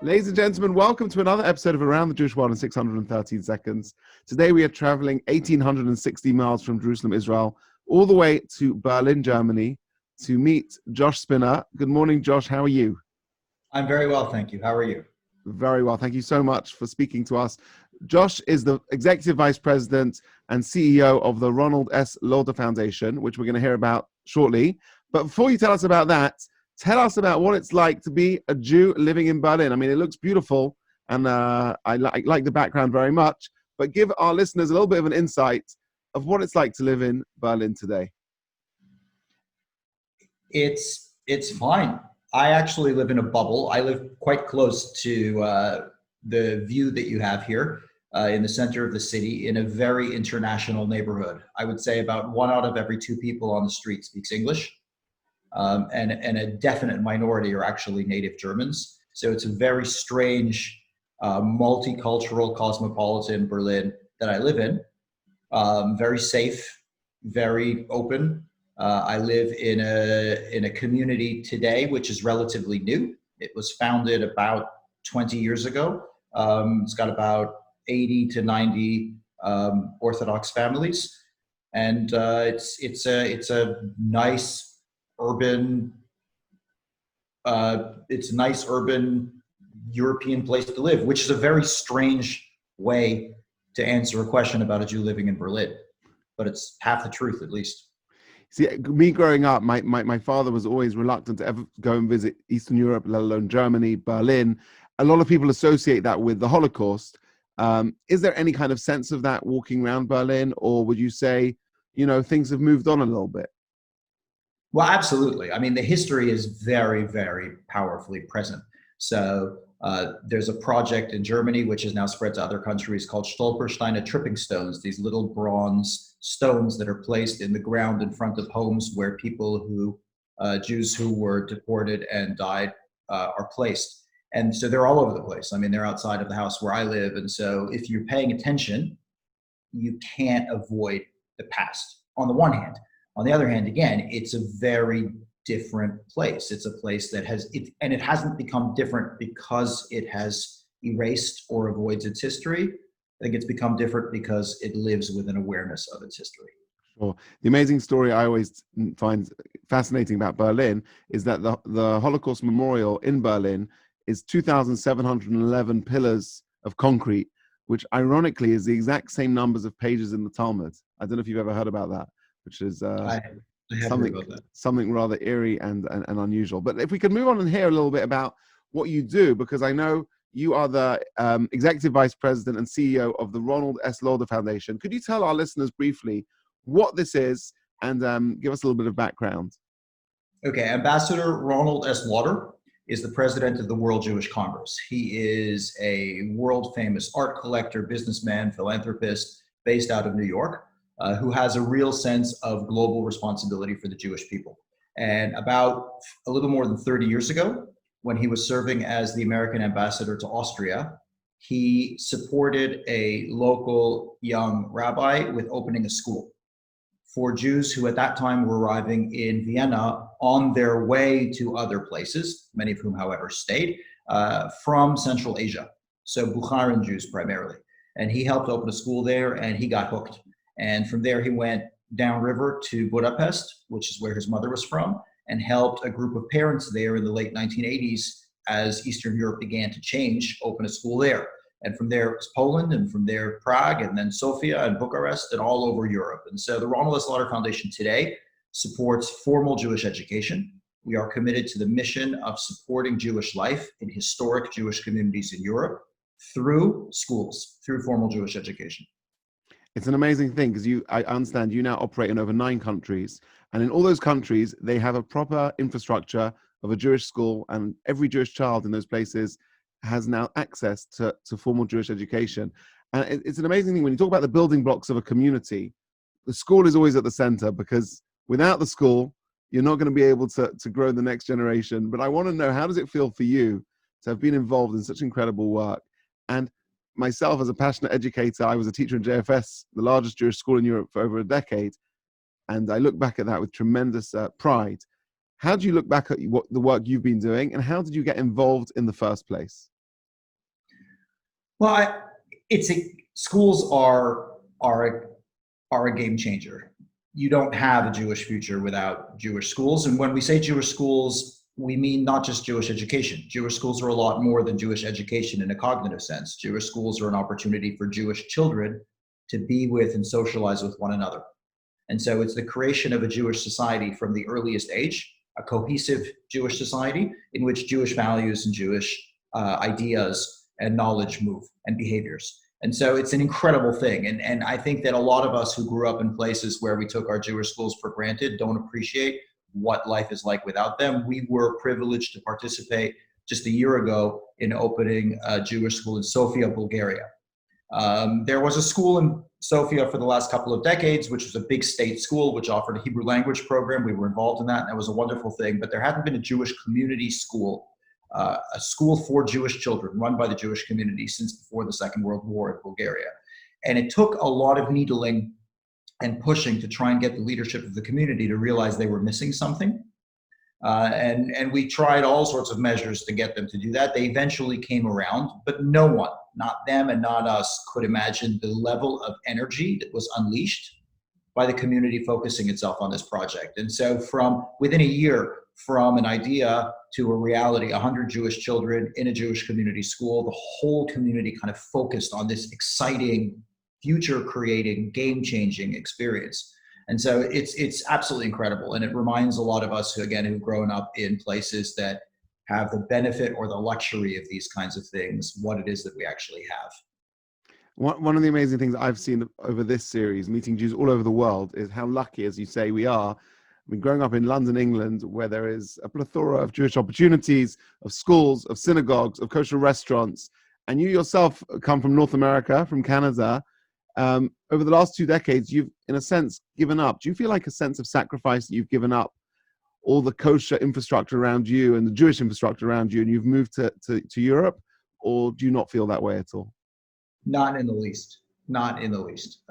Ladies and gentlemen, welcome to another episode of Around the Jewish World in 613 Seconds. Today we are traveling 1,860 miles from Jerusalem, Israel, all the way to Berlin, Germany, to meet Josh Spinner. Good morning, Josh. How are you? I'm very well, thank you. How are you? Very well. Thank you so much for speaking to us. Josh is the Executive Vice President and CEO of the Ronald S. Lauder Foundation, which we're going to hear about shortly. But before you tell us about that, tell us about what it's like to be a Jew living in Berlin. I mean, it looks beautiful, and I like the background very much. But give our listeners a little bit of an insight of what it's like to live in Berlin today. It's fine. I actually live in a bubble. I live quite close to the view that you have here in the center of the city in a very international neighborhood. I would say about 1 out of every 2 people on the street speaks English. And a definite minority are actually native Germans. So it's a very strange, multicultural, cosmopolitan Berlin that I live in. Very safe, very open. I live in a community today which is relatively new. It was founded about 20 years ago. It's got about 80 to 90 Orthodox families, and it's a nice urban, it's a nice urban European place to live, which is a very strange way to answer a question about a Jew living in Berlin, but it's half the truth at least. See, me growing up, my father was always reluctant to ever go and visit Eastern Europe, let alone Germany, Berlin. A lot of people associate that with the Holocaust. Is there any kind of sense of that walking around Berlin, or would you say, things have moved on a little bit? Well, absolutely. I mean, the history is very, very powerfully present. So there's a project in Germany, which is now spread to other countries, called Stolpersteine tripping stones, these little bronze stones that are placed in the ground in front of homes where Jews who were deported and died are placed. And so they're all over the place. I mean, they're outside of the house where I live. And so if you're paying attention, you can't avoid the past on the one hand. On the other hand, again, it's a very different place. It's a place that and it hasn't become different because it has erased or avoids its history. I think it's become different because it lives with an awareness of its history. Sure. The amazing story I always find fascinating about Berlin is that the Holocaust Memorial in Berlin is 2,711 pillars of concrete, which ironically is the exact same numbers of pages in the Talmud. I don't know if you've ever heard about that, which is something rather eerie and unusual. But if we could move on and hear a little bit about what you do, because I know you are the Executive Vice President and CEO of the Ronald S. Lauder Foundation. Could you tell our listeners briefly what this is and give us a little bit of background? Okay, Ambassador Ronald S. Lauder is the president of the World Jewish Congress. He is a world famous art collector, businessman, philanthropist based out of New York. Who has a real sense of global responsibility for the Jewish people. And about a little more than 30 years ago, when he was serving as the American ambassador to Austria, he supported a local young rabbi with opening a school for Jews who at that time were arriving in Vienna on their way to other places, many of whom, however, stayed, from Central Asia. So Bukharan Jews primarily. And he helped open a school there and he got hooked. And from there, he went downriver to Budapest, which is where his mother was from, and helped a group of parents there in the late 1980s as Eastern Europe began to change, open a school there. And from there, it was Poland, and from there, Prague, and then Sofia and Bucharest, and all over Europe. And so the Ronald S. Lauder Foundation today supports formal Jewish education. We are committed to the mission of supporting Jewish life in historic Jewish communities in Europe through schools, through formal Jewish education. It's an amazing thing because I understand you now operate in over 9 countries, and in all those countries, they have a proper infrastructure of a Jewish school, and every Jewish child in those places has now access to formal Jewish education. And it's an amazing thing when you talk about the building blocks of a community. The school is always at the center because without the school, you're not going to be able to grow the next generation. But I want to know, how does it feel for you to have been involved in such incredible work? And myself, as a passionate educator, I was a teacher in JFS, the largest Jewish school in Europe, for over a decade. And I look back at that with tremendous pride. How do you look back at the work you've been doing, and how did you get involved in the first place? Well, schools are a game changer. You don't have a Jewish future without Jewish schools. And when we say Jewish schools, we mean not just Jewish education. Jewish schools are a lot more than Jewish education in a cognitive sense. Jewish schools are an opportunity for Jewish children to be with and socialize with one another. And so it's the creation of a Jewish society from the earliest age, a cohesive Jewish society in which Jewish values and Jewish ideas and knowledge move and behaviors. And so it's an incredible thing. And I think that a lot of us who grew up in places where we took our Jewish schools for granted don't appreciate what life is like without them. We were privileged to participate just a year ago in opening a Jewish school in Sofia, Bulgaria. There was a school in Sofia for the last couple of decades, which was a big state school, which offered a Hebrew language program. We were involved in that, and that was a wonderful thing. But there hadn't been a Jewish community school, a school for Jewish children run by the Jewish community since before the Second World War in Bulgaria. And it took a lot of needling and pushing to try and get the leadership of the community to realize they were missing something. And we tried all sorts of measures to get them to do that. They eventually came around, but no one, not them and not us, could imagine the level of energy that was unleashed by the community focusing itself on this project. And so from within a year, from an idea to a reality, 100 Jewish children in a Jewish community school, the whole community kind of focused on this exciting, future-creating, game-changing experience. And so it's absolutely incredible. And it reminds a lot of us who, again, who've grown up in places that have the benefit or the luxury of these kinds of things, what it is that we actually have. One of the amazing things I've seen over this series, meeting Jews all over the world, is how lucky, as you say, we are. I mean, growing up in London, England, where there is a plethora of Jewish opportunities, of schools, of synagogues, of kosher restaurants, and you yourself come from North America, from Canada. Over the last 2 decades, you've, in a sense, given up. Do you feel like a sense of sacrifice that you've given up all the kosher infrastructure around you and the Jewish infrastructure around you, and you've moved to Europe, or do you not feel that way at all? Not in the least. Not in the least.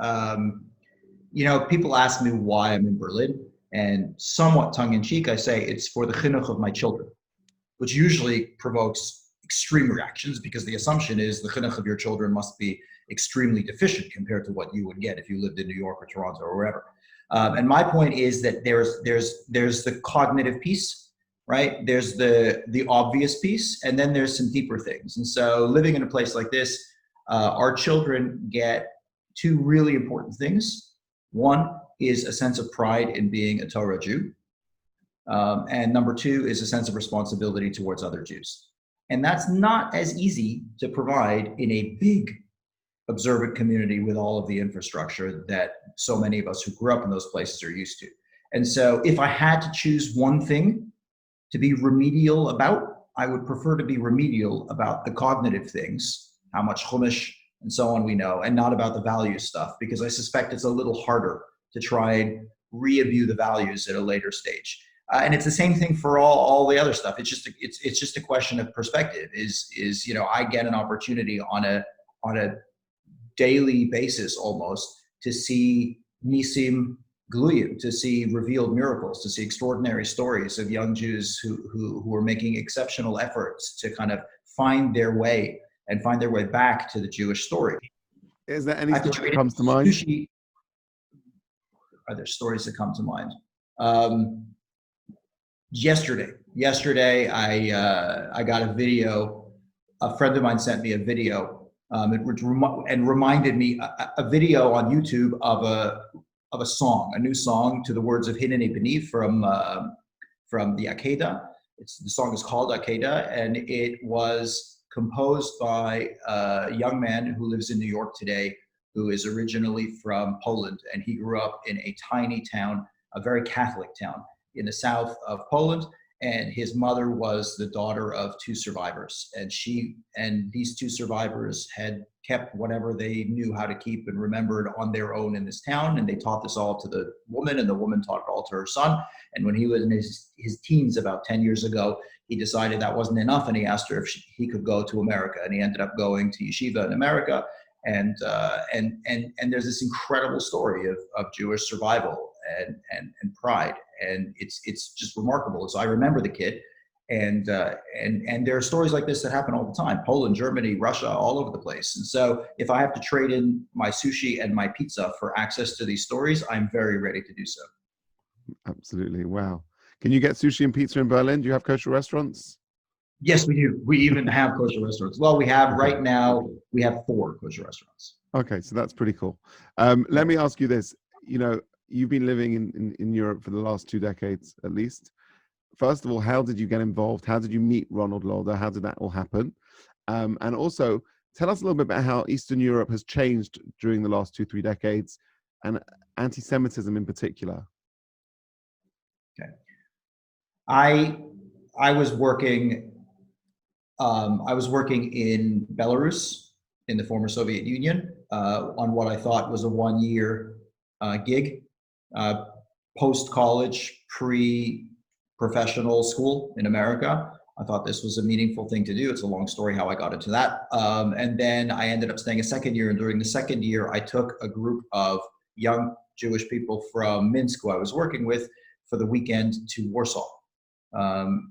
People ask me why I'm in Berlin, and somewhat tongue-in-cheek, I say it's for the chinuch of my children, which usually provokes extreme reactions because the assumption is the chinuch of your children must be extremely deficient compared to what you would get if you lived in New York or Toronto or wherever. And my point is that there's the cognitive piece, right? There's the obvious piece, and then there's some deeper things. And so living in a place like this, our children get 2 really important things. One is a sense of pride in being a Torah Jew. And number 2 is a sense of responsibility towards other Jews. And that's not as easy to provide in a big, observant community with all of the infrastructure that so many of us who grew up in those places are used to. And so if I had to choose one thing to be remedial about, I would prefer to be remedial about the cognitive things, how much chumash and so on we know, and not about the value stuff, because I suspect it's a little harder to try and re-imbue the values at a later stage. And it's the same thing for all the other stuff. It's just a question of perspective. I get an opportunity on a daily basis almost to see nisim gluyim, to see revealed miracles, to see extraordinary stories of young Jews who are making exceptional efforts to kind of find their way back to the Jewish story. Is there any story that comes to mind? Are there stories that come to mind? Yesterday, I got a video. A friend of mine sent me a video. And reminded me a video on YouTube of a song, a new song to the words of Hineni B'ni from the Akedah. The song is called Akedah, and it was composed by a young man who lives in New York today, who is originally from Poland, and he grew up in a tiny town, a very Catholic town in the south of Poland. And his mother was the daughter of 2 survivors. And these 2 survivors had kept whatever they knew how to keep and remembered on their own in this town. And they taught this all to the woman, and the woman taught it all to her son. And when he was in his teens, about 10 years ago, he decided that wasn't enough. And he asked her if he could go to America. And he ended up going to yeshiva in America. And there's this incredible story of Jewish survival and pride. And it's just remarkable. So I remember the kid, And there are stories like this that happen all the time. Poland, Germany, Russia, all over the place. And so if I have to trade in my sushi and my pizza for access to these stories, I'm very ready to do so. Absolutely. Wow. Can you get sushi and pizza in Berlin? Do you have kosher restaurants? Yes, we do. We even have kosher restaurants. Well, we have Okay. right now, we have 4 kosher restaurants. Okay, so that's pretty cool. Let me ask you this. You know, you've been living in Europe for the last 2 decades at least. First of all, how did you get involved? How did you meet Ronald Lauder? How did that all happen? And also, tell us a little bit about how Eastern Europe has changed during the last 2, 3 decades, and anti-Semitism in particular. Okay. I was working in Belarus in the former Soviet Union on what I thought was a 1-year gig, post-college, pre-professional school in America. I thought this was a meaningful thing to do. It's a long story how I got into that. And then I ended up staying a second year. And during the second year, I took a group of young Jewish people from Minsk, who I was working with, for the weekend to Warsaw,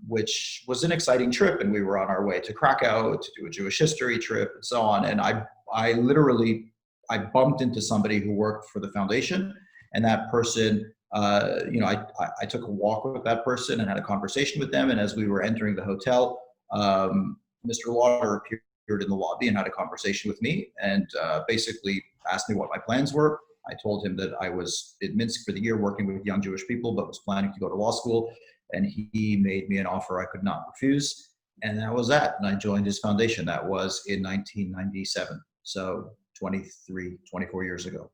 which was an exciting trip. And we were on our way to Krakow to do a Jewish history trip and so on. And I literally bumped into somebody who worked for the foundation, and that person, I took a walk with that person and had a conversation with them. And as we were entering the hotel, Mr. Lauder appeared in the lobby and had a conversation with me, and basically asked me what my plans were. I told him that I was in Minsk for the year working with young Jewish people, but was planning to go to law school. And he made me an offer I could not refuse. And that was that. And I joined his foundation. That was in 1997. So 24 years ago.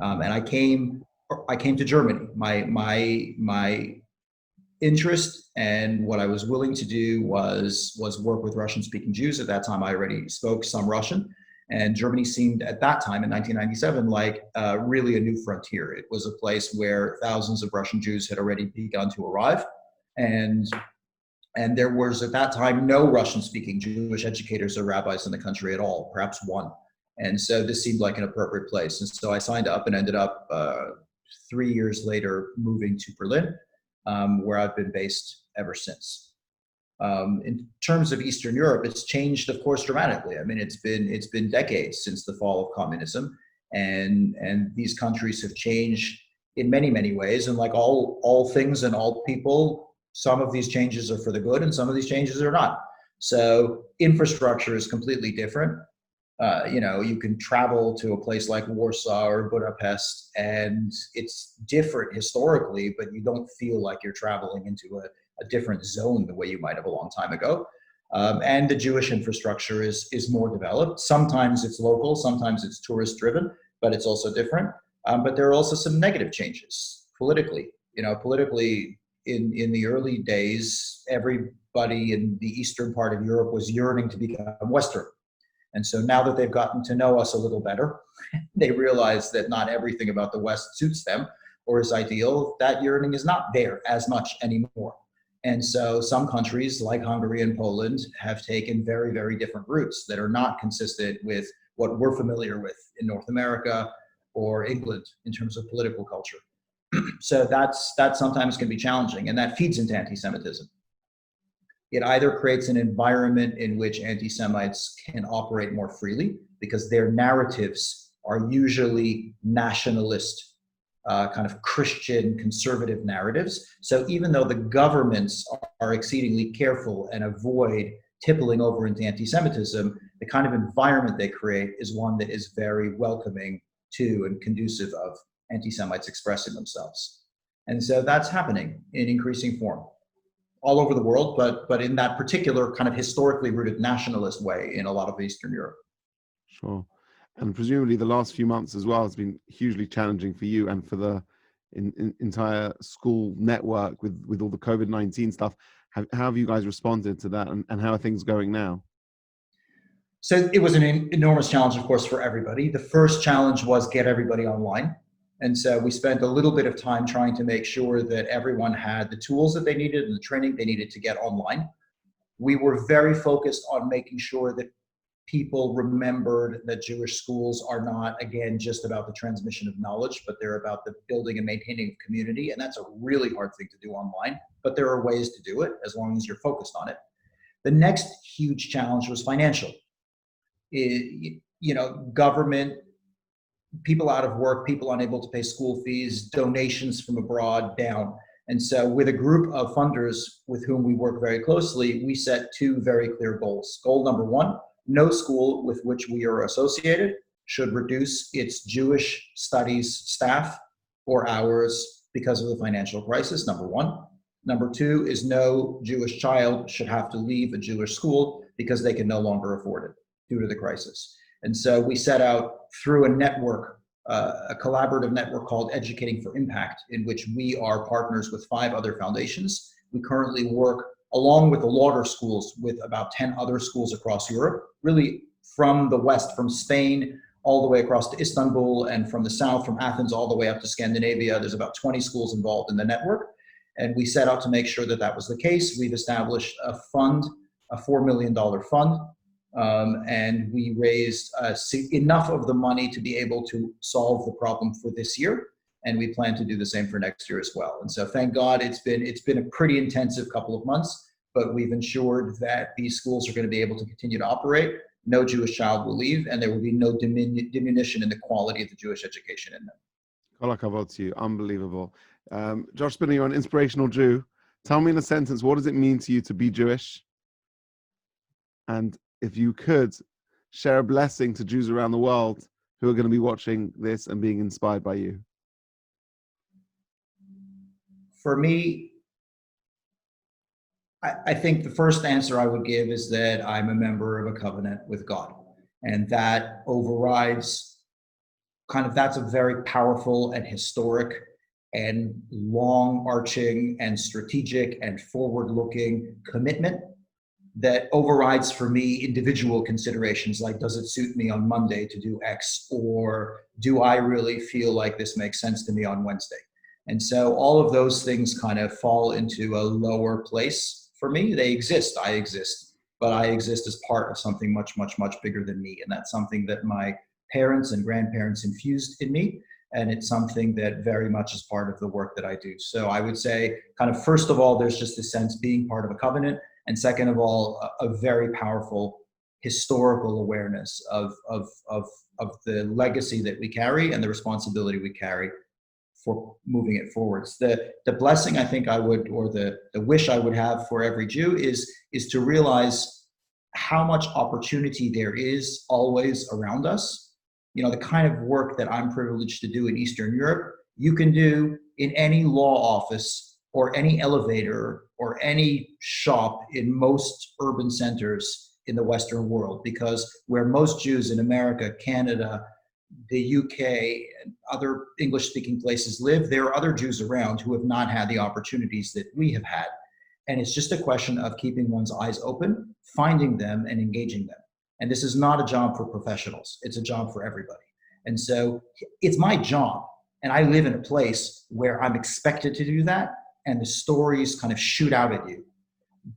And I came to Germany. My interest and what I was willing to do was work with Russian-speaking Jews. At that time, I already spoke some Russian, and Germany seemed at that time in 1997 like really a new frontier. It was a place where thousands of Russian Jews had already begun to arrive, and there was at that time no Russian-speaking Jewish educators or rabbis in the country at all, perhaps one. And so this seemed like an appropriate place. And so I signed up and ended up 3 years later moving to Berlin, where I've been based ever since. In terms of Eastern Europe, it's changed, of course, dramatically. I mean, it's been decades since the fall of communism, and these countries have changed in many, many ways. And like all things and all people, some of these changes are for the good and some of these changes are not. So infrastructure is completely different. You can travel to a place like Warsaw or Budapest, and it's different historically, but you don't feel like you're traveling into a different zone the way you might have a long time ago. And the Jewish infrastructure is more developed. Sometimes it's local, sometimes it's tourist driven, but it's also different. But there are also some negative changes politically. Politically in the early days, everybody in the eastern part of Europe was yearning to become Western. And so now that they've gotten to know us a little better, they realize that not everything about the West suits them or is ideal. That yearning is not there as much anymore. And so some countries like Hungary and Poland have taken very, very different routes that are not consistent with what we're familiar with in North America or England in terms of political culture. So that sometimes can be challenging, and that feeds into anti-Semitism. It either creates an environment in which anti-Semites can operate more freely because their narratives are usually nationalist, kind of Christian conservative narratives. So even though the governments are exceedingly careful and avoid tippling over into anti-Semitism, the kind of environment they create is one that is very welcoming to and conducive of anti-Semites expressing themselves. And so that's happening in increasing form all over the world, but in that particular kind of historically rooted nationalist way in a lot of Eastern Europe. Sure. And presumably the last few months as well has been hugely challenging for you and for the entire school network with all the COVID-19 stuff. How have you guys responded to that, and how are things going now? So it was an enormous challenge, of course, for everybody. The first challenge was get everybody online. And so we spent a little bit of time trying to make sure that everyone had the tools that they needed and the training they needed to get online. We were very focused on making sure that people remembered that Jewish schools are not, again, just about the transmission of knowledge, but they're about the building and maintaining of community. And that's a really hard thing to do online, but there are ways to do it as long as you're focused on it. The next huge challenge was financial. Government, people out of work, people unable to pay school fees, donations from abroad down. And so with a group of funders with whom we work very closely, we set two very clear goals. Goal number one, no school with which we are associated should reduce its Jewish studies staff or hours because of the financial crisis, number one. Number two is no Jewish child should have to leave a Jewish school because they can no longer afford it due to the crisis. And so we set out through a network, a collaborative network called Educating for Impact, in which we are partners with 5 other foundations. We currently work along with the Lauder schools with about 10 other schools across Europe, really from the West, from Spain, all the way across to Istanbul, and from the South, from Athens, all the way up to Scandinavia. There's about 20 schools involved in the network. And we set out to make sure that that was the case. We've established a fund, a $4 million fund, and we raised enough of the money to be able to solve the problem for this year. And we plan to do the same for next year as well. And so thank God it's been a pretty intensive couple of months, but we've ensured that these schools are going to be able to continue to operate. No Jewish child will leave, and there will be no diminution in the quality of the Jewish education in them. Kol hakavod to you. Unbelievable. Josh Spinner, you're an inspirational Jew. Tell me in a sentence, what does it mean to you to be Jewish? And if you could share a blessing to Jews around the world who are going to be watching this and being inspired by you. For me, I think the first answer I would give is that I'm a member of a covenant with God. And that overrides that's a very powerful and historic and long-arching and strategic and forward-looking commitment that overrides for me individual considerations like, does it suit me on Monday to do X, or do I really feel like this makes sense to me on Wednesday? And so all of those things kind of fall into a lower place for me. They exist, I exist, but I exist as part of something much, much, much bigger than me. And that's something that my parents and grandparents infused in me. And it's something that very much is part of the work that I do. So I would say first of all, there's just a sense being part of a covenant. And second of all, a very powerful historical awareness of the legacy that we carry and the responsibility we carry for moving it forwards. The blessing I think I would, or the wish I would have for every Jew is to realize how much opportunity there is always around us. The kind of work that I'm privileged to do in Eastern Europe, you can do in any law office or any elevator or any shop in most urban centers in the Western world, because where most Jews in America, Canada, the UK, and other English-speaking places live, there are other Jews around who have not had the opportunities that we have had. And it's just a question of keeping one's eyes open, finding them, and engaging them. And this is not a job for professionals. It's a job for everybody. And so it's my job. And I live in a place where I'm expected to do that. And the stories kind of shoot out at you.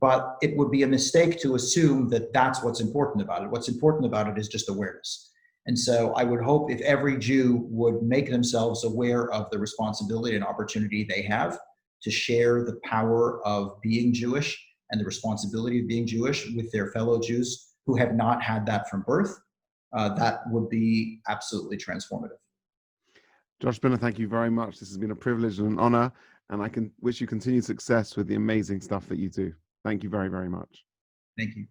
But it would be a mistake to assume that that's what's important about it. What's important about it is just awareness. And so I would hope if every Jew would make themselves aware of the responsibility and opportunity they have to share the power of being Jewish and the responsibility of being Jewish with their fellow Jews who have not had that from birth, that would be absolutely transformative. Josh Spinner, thank you very much. This has been a privilege and an honor, and I can wish you continued success with the amazing stuff that you do. Thank you very, very much. Thank you.